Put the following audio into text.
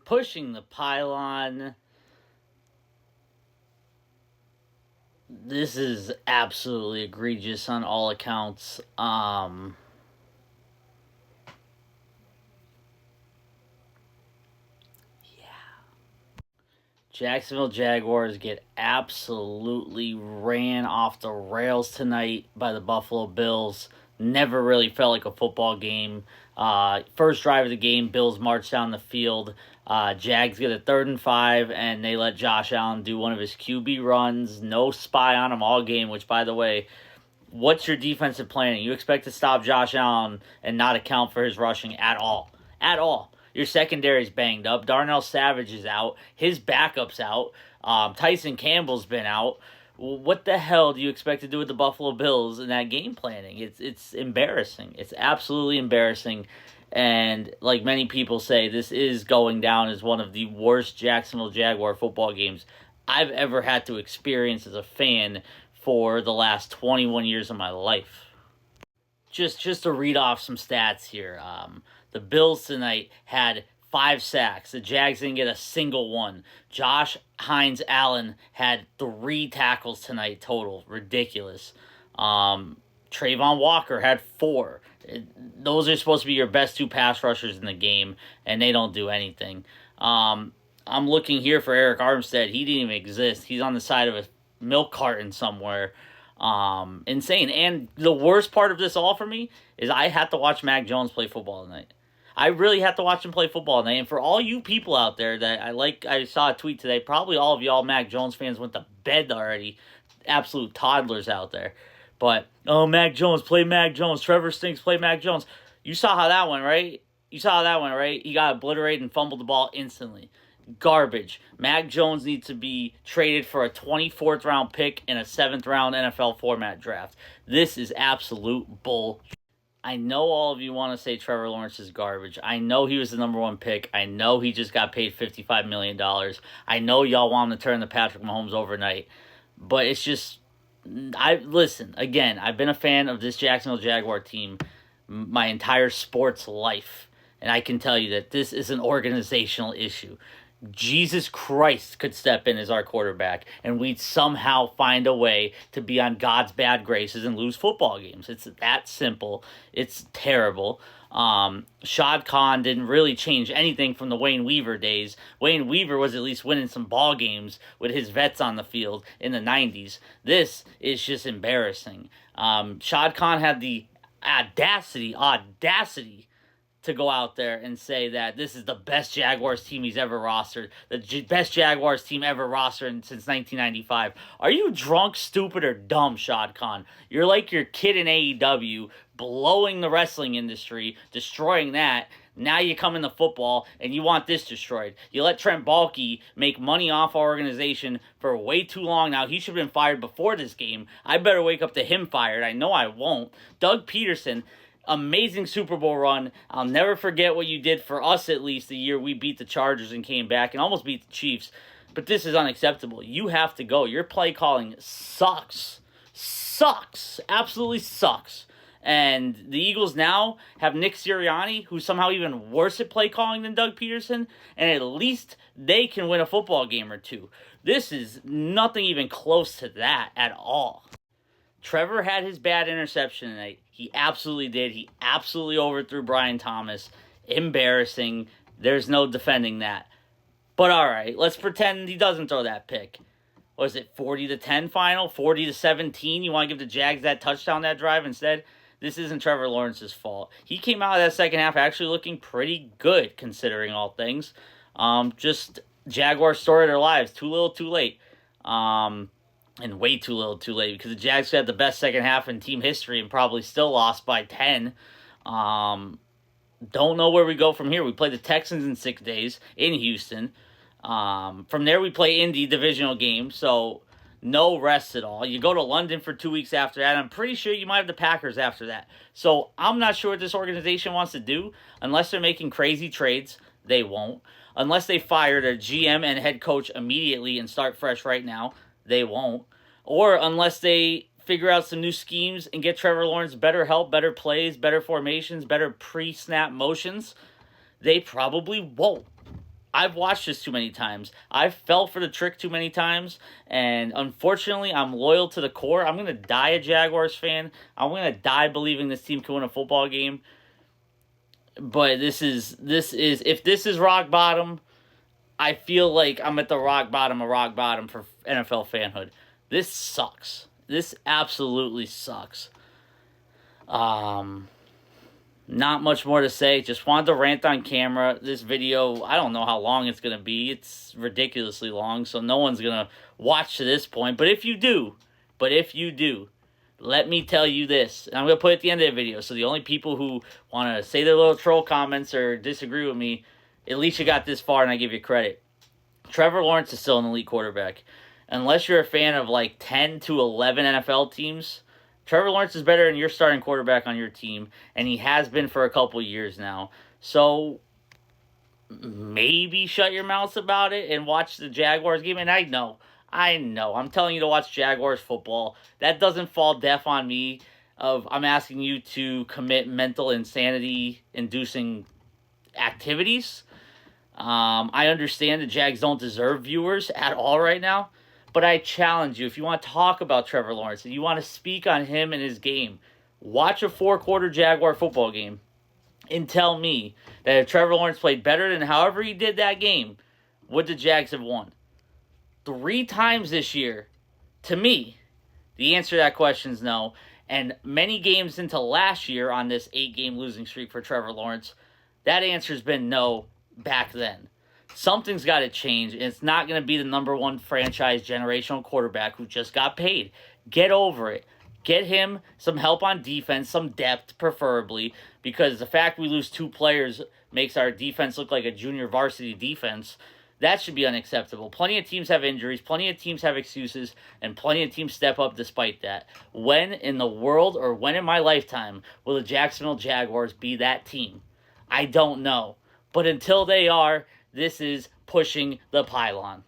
pushing the pylon. This is absolutely egregious on all accounts. Jacksonville Jaguars get absolutely ran off the rails tonight by the Buffalo Bills. Never really felt like a football game. First drive of the game, Bills march down the field. Jags get a 3rd and 5, and they let Josh Allen do one of his QB runs. No spy on him all game, which, by the way, what's your defensive planning? You expect to stop Josh Allen and not account for his rushing at all. At all. Your secondary's banged up. Darnell Savage is out. His backup's out. Tyson Campbell's been out. What the hell do you expect to do with the Buffalo Bills in that game planning? It's embarrassing. It's absolutely embarrassing. And like many people say, this is going down as one of the worst Jacksonville Jaguar football games I've ever had to experience as a fan for the last 21 years of my life. Just to read off some stats here. The Bills tonight had 5 sacks. The Jags didn't get a single one. Josh Hines Allen had 3 tackles tonight total. Ridiculous. Trayvon Walker had 4. Those are supposed to be your best 2 pass rushers in the game, and they don't do anything. I'm looking here for Eric Armstead. He didn't even exist. He's on the side of a milk carton somewhere. Insane. And the worst part of this all for me is I had to watch Mac Jones play football tonight. I really have to watch him play football tonight. And for all you people out there that I saw a tweet today, probably all of y'all Mac Jones fans went to bed already. Absolute toddlers out there. But, oh, Mac Jones, play Mac Jones. Trevor stinks, play Mac Jones. You saw how that went, right? He got obliterated and fumbled the ball instantly. Garbage. Mac Jones needs to be traded for a 24th round pick in a 7th round NFL format draft. This is absolute bull. I know all of you want to say Trevor Lawrence is garbage. I know he was the number 1 pick. I know he just got paid $55 million. I know y'all want him to turn to Patrick Mahomes overnight. But it's just, listen, again, I've been a fan of this Jacksonville Jaguar team my entire sports life. And I can tell you that this is an organizational issue. Jesus Christ could step in as our quarterback, and we'd somehow find a way to be on God's bad graces and lose football games. It's that simple. It's terrible. Shad Khan didn't really change anything from the Wayne Weaver days. Wayne Weaver was at least winning some ball games with his vets on the field in the 90s. This is just embarrassing. Shad Khan had the audacity to go out there and say that this is the best Jaguars team he's ever rostered, the best Jaguars team ever rostered since 1995. Are you drunk, stupid, or dumb, Shad Khan? You're like your kid in AEW, blowing the wrestling industry, destroying that. Now you come into football and you want this destroyed. You let Trent Baalke make money off our organization for way too long now. He should have been fired before this game. I better wake up to him fired. I know I won't. Doug Peterson, amazing Super Bowl run. I'll never forget what you did for us, at least the year we beat the Chargers and came back and almost beat the Chiefs. But this is unacceptable. You have to go. Your play calling sucks. Absolutely sucks. And the Eagles now have Nick Sirianni, who's somehow even worse at play calling than Doug Peterson, and at least they can win a football game or two. This is nothing even close to that at all. Trevor had his bad interception tonight. He absolutely did. He absolutely overthrew Brian Thomas. Embarrassing. There's no defending that. But all right, let's pretend he doesn't throw that pick. Was it 40-10 final? 40-17? You want to give the Jags that touchdown that drive instead? This isn't Trevor Lawrence's fault. He came out of that second half actually looking pretty good, considering all things. Just Jaguars story of their lives. Too little, too late. And way too little, too late, because the Jags had the best second half in team history and probably still lost by 10. Don't know where we go from here. We play the Texans in 6 days in Houston. From there, we play Indy divisional game, so no rest at all. You go to London for 2 weeks after that. I'm pretty sure you might have the Packers after that. So I'm not sure what this organization wants to do. Unless they're making crazy trades, they won't. Unless they fire their GM and head coach immediately and start fresh right now, they won't. Or unless they figure out some new schemes and get Trevor Lawrence better help, better plays, better formations, better pre-snap motions, they probably won't. I've watched this too many times. I've fell for the trick too many times, and unfortunately, I'm loyal to the core. I'm gonna die a Jaguars fan. I'm gonna die believing this team can win a football game. But this is if this is rock bottom, I feel like I'm at the rock bottom of rock bottom for NFL fanhood. This sucks. This absolutely sucks. Um, Not much more to say. Just wanted to rant on camera. This video, I don't know how long it's going to be. It's ridiculously long, so no one's going to watch to this point. But if you do, let me tell you this. And I'm going to put it at the end of the video, so the only people who want to say their little troll comments or disagree with me, at least you got this far and I give you credit. Trevor Lawrence is still an elite quarterback. Unless you're a fan of like 10 to 11 NFL teams, Trevor Lawrence is better than your starting quarterback on your team, and he has been for a couple years now. So maybe shut your mouths about it and watch the Jaguars game. And I know. I'm telling you to watch Jaguars football. That doesn't fall deaf on me. I'm asking you to commit mental insanity-inducing activities. I understand the Jags don't deserve viewers at all right now. But I challenge you, if you want to talk about Trevor Lawrence and you want to speak on him and his game, watch a 4-quarter Jaguar football game and tell me that if Trevor Lawrence played better than however he did that game, would the Jags have won? 3 times this year, to me, the answer to that question is no. And many games into last year on this 8-game losing streak for Trevor Lawrence, that answer's been no back then. Something's got to change, and it's not going to be the number one franchise generational quarterback who just got paid. Get over it. Get him some help on defense, some depth preferably, because the fact we lose 2 players makes our defense look like a junior varsity defense. That should be unacceptable. Plenty of teams have injuries, plenty of teams have excuses, and plenty of teams step up despite that. When in the world or when in my lifetime will the Jacksonville Jaguars be that team? I don't know. But until they are, this is pushing the pylon.